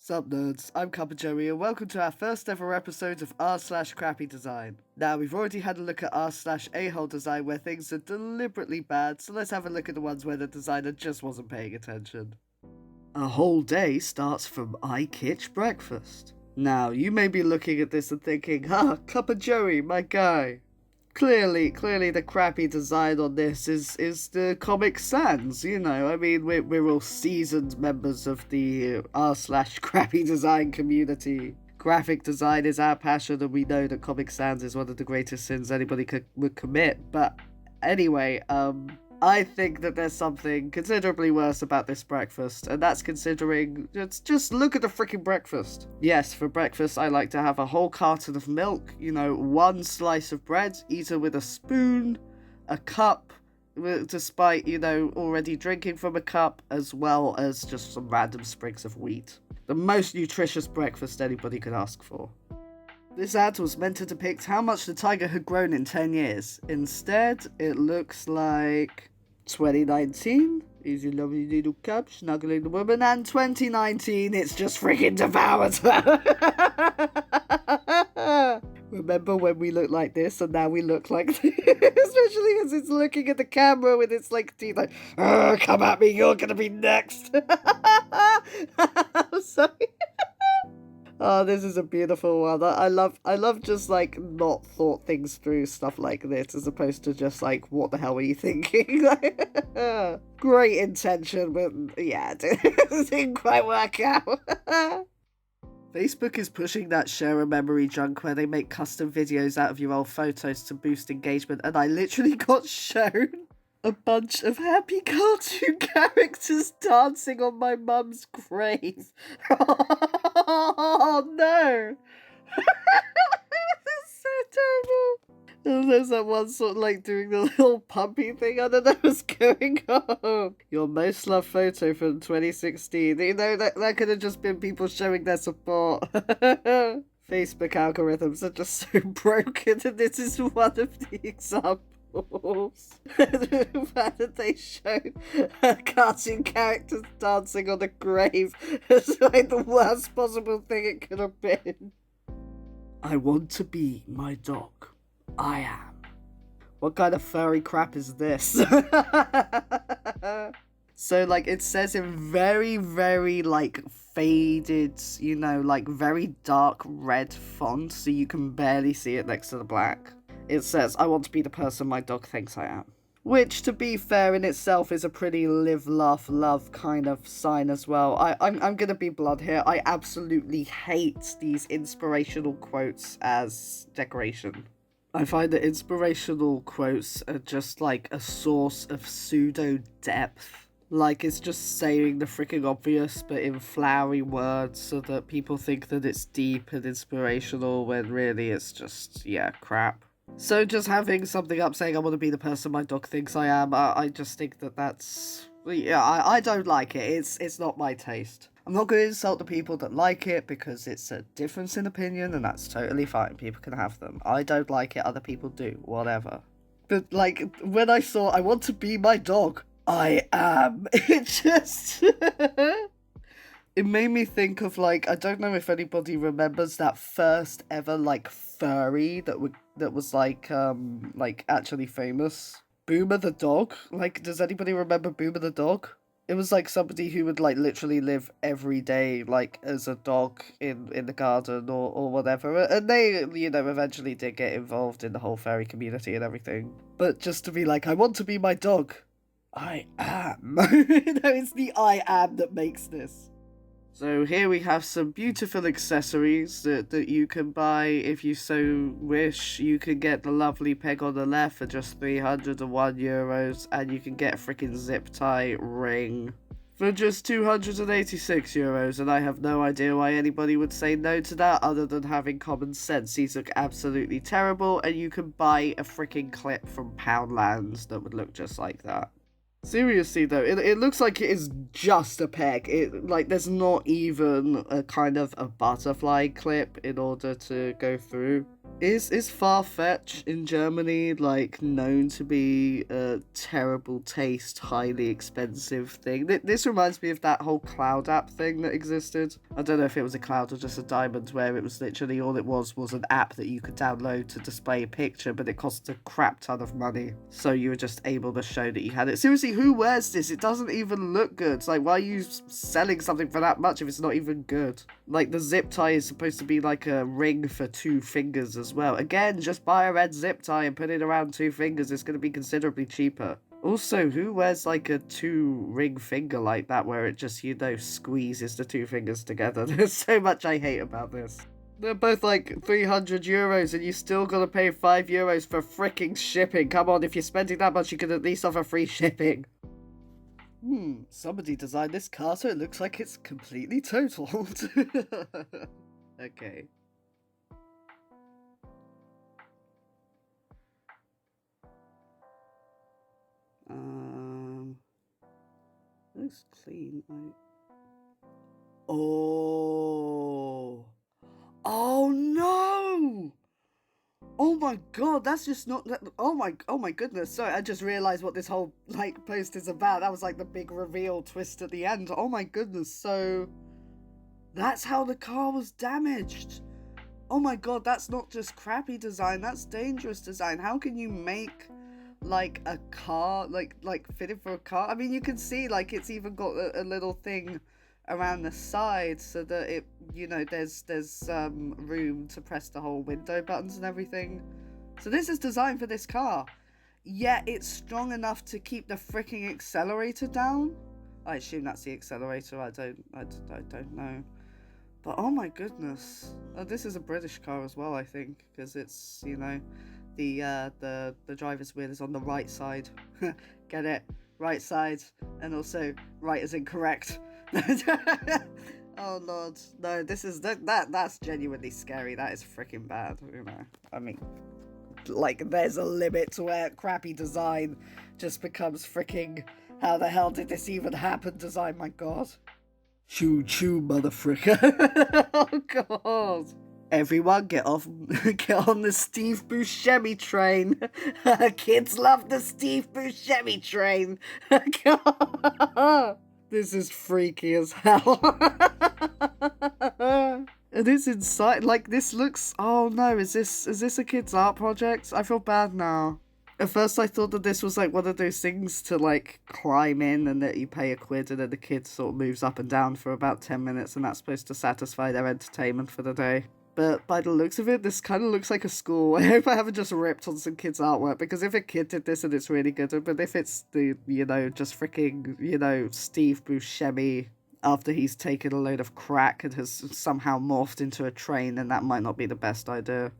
Sup nerds, I'm CuppaJoey and welcome to our first ever episode of r/crappydesign. Now we've already had a look at r/a-hole design where things are deliberately bad, so let's have a look at the ones where the designer just wasn't paying attention. A whole day starts from I kitch breakfast. Now you may be looking at this and thinking, CuppaJoey, my guy. Clearly the crappy design on this is the Comic Sans, you know. I mean, we're all seasoned members of the r/crappy design community. Graphic design is our passion, and we know that Comic Sans is one of the greatest sins anybody would commit. But anyway, I think that there's something considerably worse about this breakfast, and that's considering, just look at the freaking breakfast. Yes, for breakfast I like to have a whole carton of milk, you know, one slice of bread, eaten with a spoon, a cup, despite, you know, already drinking from a cup, as well as just some random sprigs of wheat. The most nutritious breakfast anybody could ask for. This ad was meant to depict how much the tiger had grown in 10 years. Instead, it looks like 2019, easy lovely little cub snuggling the woman, and 2019, it's just freaking devoured her. Remember when we looked like this and now we look like this? Especially as it's looking at the camera with its like teeth like, come at me, you're gonna be next. I'm sorry. Oh, this is a beautiful one. I love just like not thought things through stuff like this, as opposed to just like, what the hell were you thinking? Great intention, but yeah, it didn't quite work out. Facebook is pushing that share a memory junk where they make custom videos out of your old photos to boost engagement, and I literally got shown a bunch of happy cartoon characters dancing on my mum's grave. Oh no! That's so terrible. And there's that one sort of like doing the little puppy thing. I don't know what's going on. Your most loved photo from 2016. You know, that could have just been people showing their support. Facebook algorithms are just so broken, and this is one of the examples. The fact that they showed cartoon characters dancing on a grave is like the worst possible thing it could have been. I want to be my dog. I am. What kind of furry crap is this? So, like, it says in very, very, like, faded, you know, like, very dark red font, so you can barely see it next to the black. It says, I want to be the person my dog thinks I am. Which, to be fair, in itself is a pretty live, laugh, love kind of sign as well. I'm gonna be blunt here. I absolutely hate these inspirational quotes as decoration. I find that inspirational quotes are just like a source of pseudo-depth. Like, it's just saying the freaking obvious, but in flowery words, so that people think that it's deep and inspirational, when really it's just, yeah, crap. So just having something up saying I want to be the person my dog thinks I am, I just think that's... yeah, I don't like it. It's not my taste. I'm not going to insult the people that like it, because it's a difference in opinion, and that's totally fine. People can have them. I don't like it, other people do. Whatever. But, like, when I saw I want to be my dog, I am. It just... It made me think of, like, I don't know if anybody remembers that first ever, like, furry that was, like, actually famous. Boomer the dog? Like, does anybody remember Boomer the dog? It was, like, somebody who would, like, literally live every day, like, as a dog in the garden or whatever. And they, you know, eventually did get involved in the whole furry community and everything. But just to be like, I want to be my dog. I am. You know, it's the I am that makes this. So here we have some beautiful accessories that you can buy if you so wish. You can get the lovely peg on the left for just €301, and you can get a freaking zip tie ring for just €286, and I have no idea why anybody would say no to that other than having common sense. These look absolutely terrible, and you can buy a freaking clip from Poundland that would look just like that. Seriously though, it looks like it is just a peg. Like, there's not even a kind of a butterfly clip in order to go through. Is Farfetch in Germany like known to be a terrible taste, highly expensive thing? This reminds me of that whole cloud app thing that existed. I don't know if it was a cloud or just a diamond, where it was literally all it was an app that you could download to display a picture, but it cost a crap ton of money. So you were just able to show that you had it. Seriously, who wears this? It doesn't even look good. It's like, why are you selling something for that much if it's not even good? Like, the zip tie is supposed to be like a ring for 2 fingers as well. Again, just buy a red zip tie and put it around 2 fingers. It's going to be considerably cheaper. Also, who wears like a 2-ring finger like that where it just, squeezes the 2 fingers together? There's so much I hate about this. They're both like 300 euros and you still gotta pay 5 euros for freaking shipping. Come on, if you're spending that much, you could at least offer free shipping. Somebody designed this car so it looks like it's completely totaled. Okay. Looks clean. Oh. Oh no! Oh my god, that's just not. Oh my goodness. Sorry, I just realized what this whole like post is about. That was like the big reveal twist at the end. Oh my goodness. So that's how the car was damaged. Oh my god, that's not just crappy design, that's dangerous design. How can you make like a car like fitted for a car? I mean, you can see like it's even got a little thing around the side so that it, there's room to press the whole window buttons and everything. So this is designed for this car, yet it's strong enough to keep the freaking accelerator down. I assume that's the accelerator. I don't know. But oh my goodness, this is a British car as well, I think, because it's, the driver's wheel is on the right side. Get it? Right side, and also right is incorrect. Oh lord, no, this is that's genuinely scary. That is freaking bad. I mean, like, there's a limit to where crappy design just becomes freaking, how the hell did this even happen design? My god. Choo choo, motherfricker. Oh god. Everyone get on the Steve Buscemi train. Kids love the Steve Buscemi train. God. This is freaky as hell. It is inside. Like, this looks. Oh no, is this a kid's art project? I feel bad now. At first I thought that this was like one of those things to like climb in and that you pay £1 and then the kid sort of moves up and down for about 10 minutes and that's supposed to satisfy their entertainment for the day. But by the looks of it, this kind of looks like a school. I hope I haven't just ripped on some kids' artwork, because if a kid did this and it's really good, but if it's the, just freaking, Steve Buscemi after he's taken a load of crack and has somehow morphed into a train, then that might not be the best idea.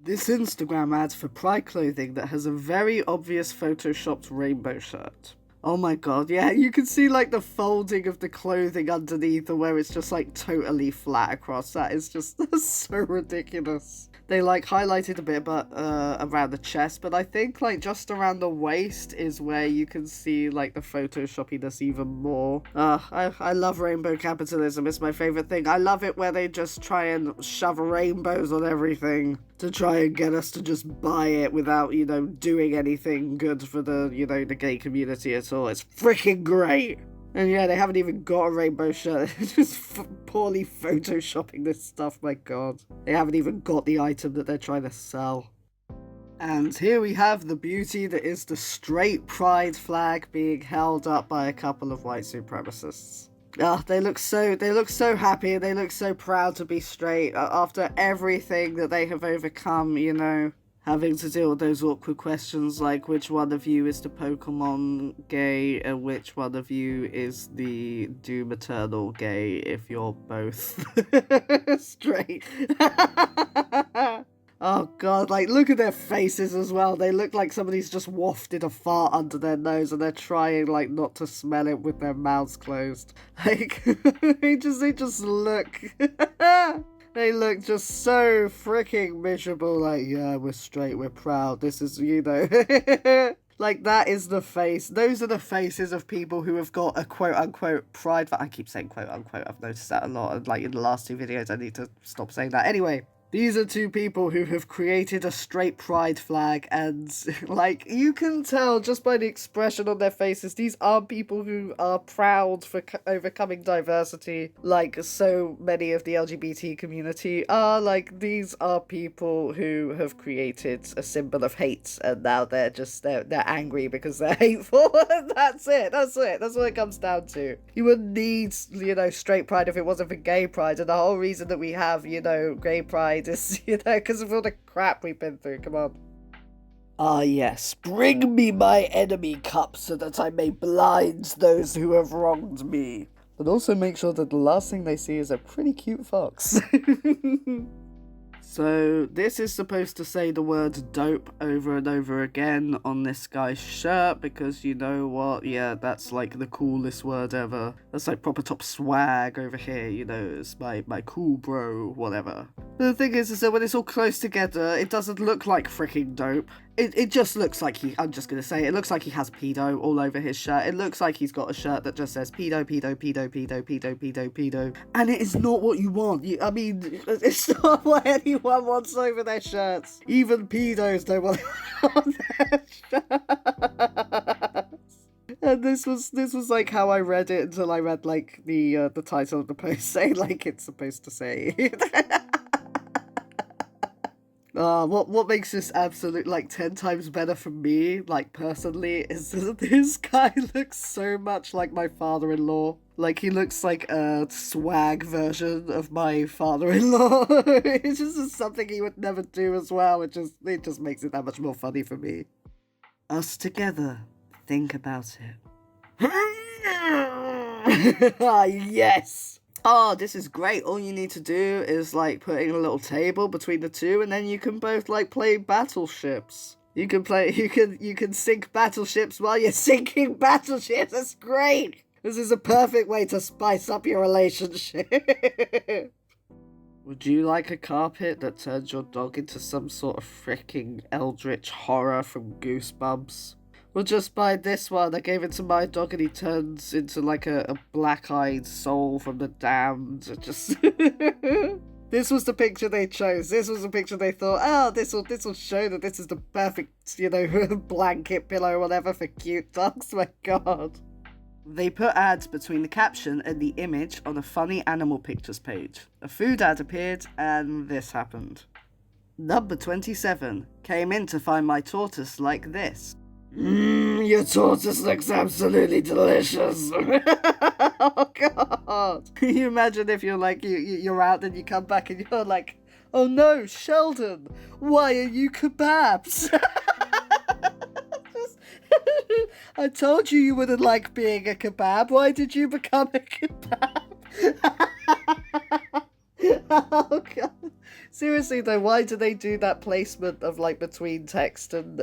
This Instagram ad's for Pride clothing that has a very obvious photoshopped rainbow shirt. Oh my god, yeah, you can see like the folding of the clothing underneath, or where it's just like totally flat across. That is just that's so ridiculous. They like highlighted a bit but around the chest, but I think like just around the waist is where you can see like the photoshoppiness even more. I love rainbow capitalism. It's my favorite thing. I love it where they just try and shove rainbows on everything to try and get us to just buy it without, doing anything good for the, the gay community at all. It's freaking great. And yeah, they haven't even got a rainbow shirt. They're just poorly photoshopping this stuff, my god. They haven't even got the item that they're trying to sell. And here we have the beauty that is the straight pride flag being held up by a couple of white supremacists. They look so happy, they look so proud to be straight after everything that they have overcome, having to deal with those awkward questions like which one of you is the Pokemon gay and which one of you is the Doom Eternal gay if you're both straight. Oh god, like, look at their faces as well. They look like somebody's just wafted a fart under their nose and they're trying, like, not to smell it with their mouths closed. Like, they just look... They look just so freaking miserable, like, yeah, we're straight, we're proud, this is, Like, that is the face. Those are the faces of people who have got a quote-unquote pride... I keep saying quote-unquote, I've noticed that a lot, and, like, in the last 2 videos, I need to stop saying that. Anyway... These are two people who have created a straight pride flag, and, like, you can tell just by the expression on their faces, these are people who are proud for overcoming diversity, like so many of the LGBT community are. Like, these are people who have created a symbol of hate, and now they're angry because they're hateful. That's it, that's what it comes down to. You wouldn't need, straight pride if it wasn't for gay pride, and the whole reason that we have, gay pride is, because of all the crap we've been through. Come on. Ah, yes, bring me my enemy cup so that I may blind those who have wronged me. But also make sure that the last thing they see is a pretty cute fox. So this is supposed to say the word dope over and over again on this guy's shirt, because you know what, yeah, that's like the coolest word ever. That's like proper top swag over here, it's my cool bro, whatever. But the thing is that when it's all close together, it doesn't look like freaking dope. It just looks like I'm just gonna say, it looks like he has pedo all over his shirt. It looks like he's got a shirt that just says pedo, pedo, pedo, pedo, pedo, pedo, pedo. And it is not what you want. It's not what anyone wants over their shirts. Even pedos don't want it on their shirts. And this was like how I read it until I read like the title of the post saying like it's supposed to say. What makes this absolute, 10 times better for me, personally, is that this guy looks so much like my father-in-law. Like, he looks like a swag version of my father-in-law. It's just something he would never do as well. It just makes it that much more funny for me. Us together. Think about it. Yes! Oh, this is great. All you need to do is, put in a little table between the two, and then you can both, play battleships. You can sink battleships while you're sinking battleships. That's great! This is a perfect way to spice up your relationship. Would you like a carpet that turns your dog into some sort of freaking eldritch horror from Goosebumps? Well, just buy this one. I gave it to my dog and he turns into a black-eyed soul from the damned. This was the picture they chose. This was the picture they thought, this will show that this is the perfect, blanket pillow or whatever for cute dogs. My god. They put ads between the caption and the image on a funny animal pictures page. A food ad appeared and this happened. Number 27 came in to find my tortoise like this. Your tortoise looks absolutely delicious. Oh god. Can you imagine if you're you're out and you come back and you're like, oh no, Sheldon, why are you kebabs? I told you wouldn't like being a kebab. Why did you become a kebab? Oh god. Seriously though, why do they do that placement of between text and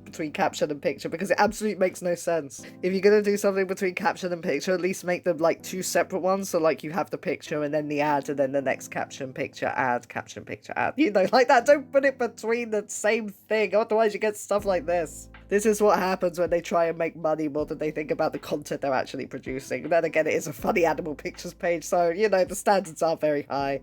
between caption and picture? Because it absolutely makes no sense. If you're gonna do something between caption and picture, at least make them two separate ones. So you have the picture and then the ad and then the next caption, picture, ad, caption, picture, ad. Like that. Don't put it between the same thing. Otherwise you get stuff like this. This is what happens when they try and make money more than they think about the content they're actually producing. And then again, it is a funny animal pictures page, so, the standards are very high.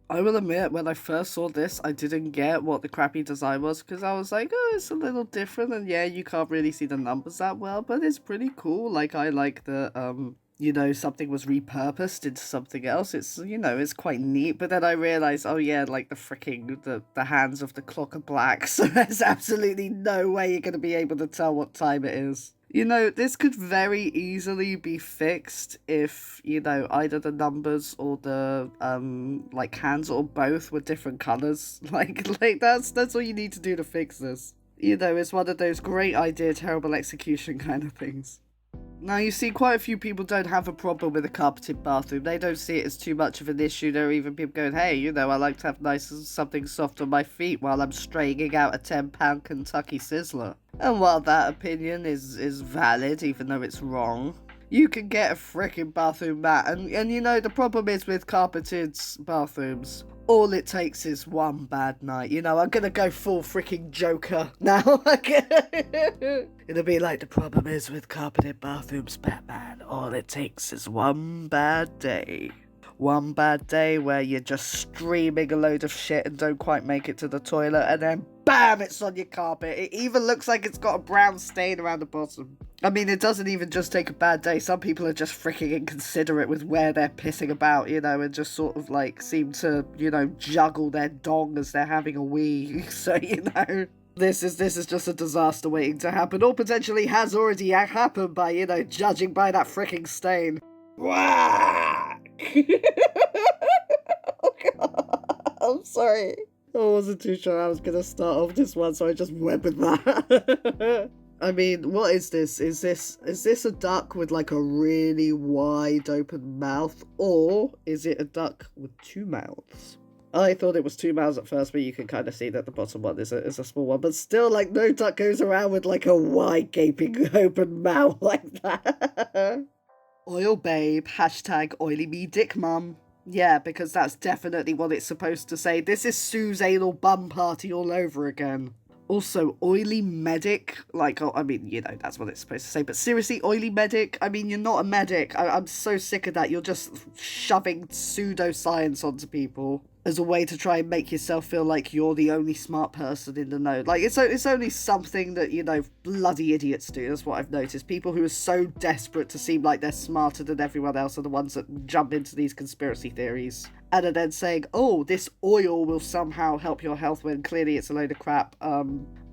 I will admit, when I first saw this, I didn't get what the crappy design was, because I was like, oh, it's a little different, and yeah, you can't really see the numbers that well, but it's pretty cool. I like the, something was repurposed into something else. It's, it's quite neat. But then I realized, oh yeah, the hands of the clock are black. So there's absolutely no way you're going to be able to tell what time it is. This could very easily be fixed if, either the numbers or the, hands or both were different colors. That's all you need to do to fix this. It's one of those great idea, terrible execution kind of things. Now, you see, quite a few people don't have a problem with a carpeted bathroom. They don't see it as too much of an issue. There are even people going, hey, I like to have something soft on my feet while I'm straining out a 10-pound Kentucky Sizzler. And while that opinion is valid, even though it's wrong, you can get a frickin' bathroom mat. And the problem is with carpeted bathrooms, all it takes is one bad night. I'm gonna go full freaking Joker now. It'll be like, the problem is with carpeted bathrooms, Batman. All it takes is one bad day. one bad day where you're just streaming a load of shit and don't quite make it to the toilet, and then BAM! It's on your carpet. It even looks like it's got a brown stain around the bottom. I mean, it doesn't even just take a bad day. Some people are just freaking inconsiderate with where they're pissing about, you know, and just sort of like seem to, you know, juggle their dong as they're having a wee. So, you know, this is just a disaster waiting to happen, or potentially has already happened by, you know, judging by that freaking stain. Whack! Oh God. I'm sorry. I wasn't too sure I was gonna start off this one, so I just went with that. I mean, what is this? Is this a duck with like a really wide open mouth, or is it a duck with two mouths? I thought it was two mouths at first, but you can kind of see that the bottom one is a small one. But still, like, no duck goes around with like a wide gaping open mouth like that. Oil babe, hashtag oily me dick mum. Yeah, because that's definitely what it's supposed to say. This is Sue's anal bum party all over again. Also, oily medic, like, oh, I mean, you know, that's what it's supposed to say, but seriously, oily medic? I mean, you're not a medic. I'm so sick of that. You're just shoving pseudoscience onto people as a way to try and make yourself feel like you're the only smart person in the know. Like, it's only something that, you know, bloody idiots do. That's what I've noticed. People who are so desperate to seem like they're smarter than everyone else are the ones that jump into these conspiracy theories. And are then saying, oh, this oil will somehow help your health when clearly it's a load of crap.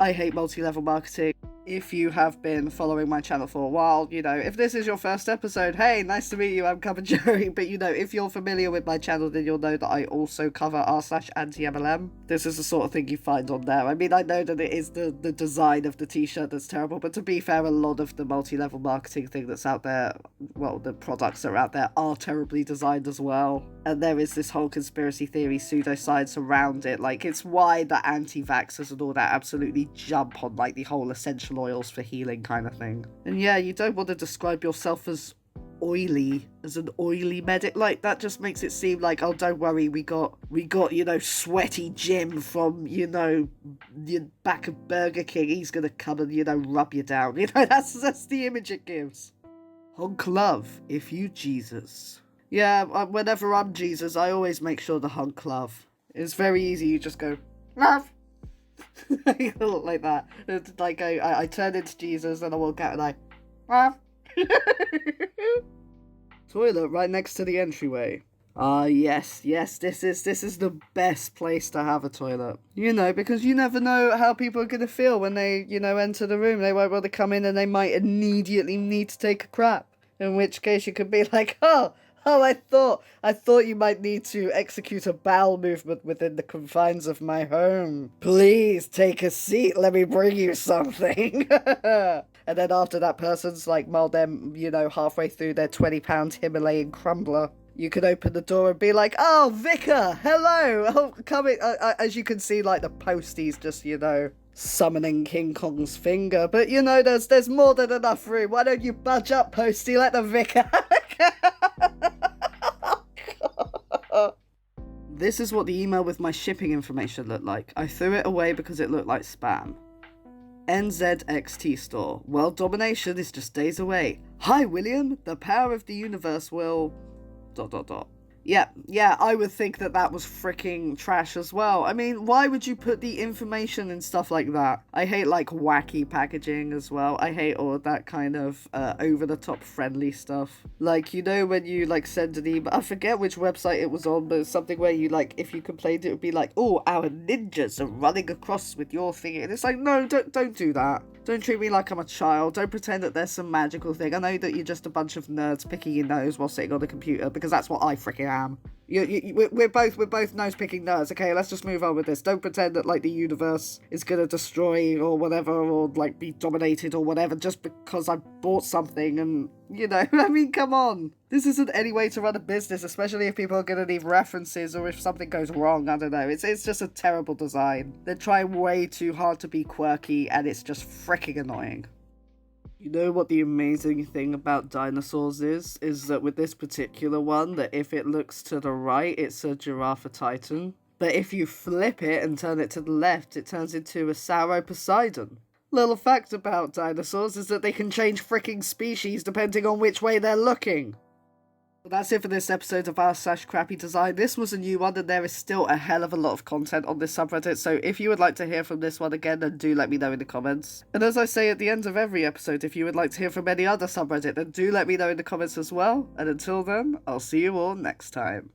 I hate multi-level marketing. If you have been following my channel for a while, you know, if this is your first episode, hey, nice to meet you, I'm CuppaJoey. But, you know, if you're familiar with my channel, then you'll know that I also cover r/anti-MLM. This is the sort of thing you find on there. I mean, I know that it is the design of the t-shirt that's terrible, but to be fair, a lot of the multi-level marketing thing that's out there, well, the products that are out there are terribly designed as well. And there is this whole conspiracy theory, pseudoscience around it. Like, it's why the anti-vaxxers and all that absolutely jump on, like, the whole essential oils for healing kind of thing. And yeah, you don't want to describe yourself as oily, as an oily medic. Like, that just makes it seem like, oh, don't worry, we got, you know, sweaty Jim from, you know, the back of Burger King. He's gonna come and, you know, rub you down. You know, that's the image it gives. Honk love, if you Jesus. Yeah, whenever I'm Jesus, I always make sure to honk love. It's very easy, you just go, love. Like that. It's like I turn into Jesus and I walk out and I love. Toilet right next to the entryway. Yes, this is the best place to have a toilet. You know, because you never know how people are gonna feel when they, you know, enter the room. They might want to come in and they might immediately need to take a crap. In which case you could be like, oh, I thought you might need to execute a bowel movement within the confines of my home. Please take a seat, let me bring you something. And then after that person's like mulled them, you know, halfway through their £20 Himalayan crumbler, you could open the door and be like, oh, Vicar, hello. Oh, come in. As you can see, like, the posties just, you know, summoning King Kong's finger. But, you know, there's more than enough room. Why don't you budge up, postie? Let the Vicar... This is what the email with my shipping information looked like. I threw it away because it looked like spam. NZXT store. World domination is just days away. Hi, William. The power of the universe will... ... Yeah, I would think that was freaking trash as well. I mean, why would you put the information and stuff like that? I hate, like, wacky packaging as well. I hate all of that kind of over-the-top friendly stuff. Like, you know, when you, like, send an email... I forget which website it was on, but it's something where you, like, if you complained, it would be like, oh, our ninjas are running across with your thing. And it's like, no, don't do that. Don't treat me like I'm a child. Don't pretend that there's some magical thing. I know that you're just a bunch of nerds picking your nose while sitting on the computer, because that's what I freaking am. We're both nose-picking nerds, okay? Let's just move on with this. Don't pretend that, like, the universe is gonna destroy or whatever, or, like, be dominated or whatever just because I bought something and, you know, I mean, come on. This isn't any way to run a business, especially if people are gonna leave references or if something goes wrong, I don't know. It's just a terrible design. They're trying way too hard to be quirky and it's just freaking annoying. You know what the amazing thing about dinosaurs is that with this particular one, that if it looks to the right, it's a Giraffe Titan. But if you flip it and turn it to the left, it turns into a Sauroposeidon. Little fact about dinosaurs is that they can change freaking species depending on which way they're looking. Well, that's it for this episode of r/crappy design. This was a new one, and there is still a hell of a lot of content on this subreddit, so if you would like to hear from this one again, then do let me know in the comments. And as I say at the end of every episode, if you would like to hear from any other subreddit, then do let me know in the comments as well. And until then, I'll see you all next time.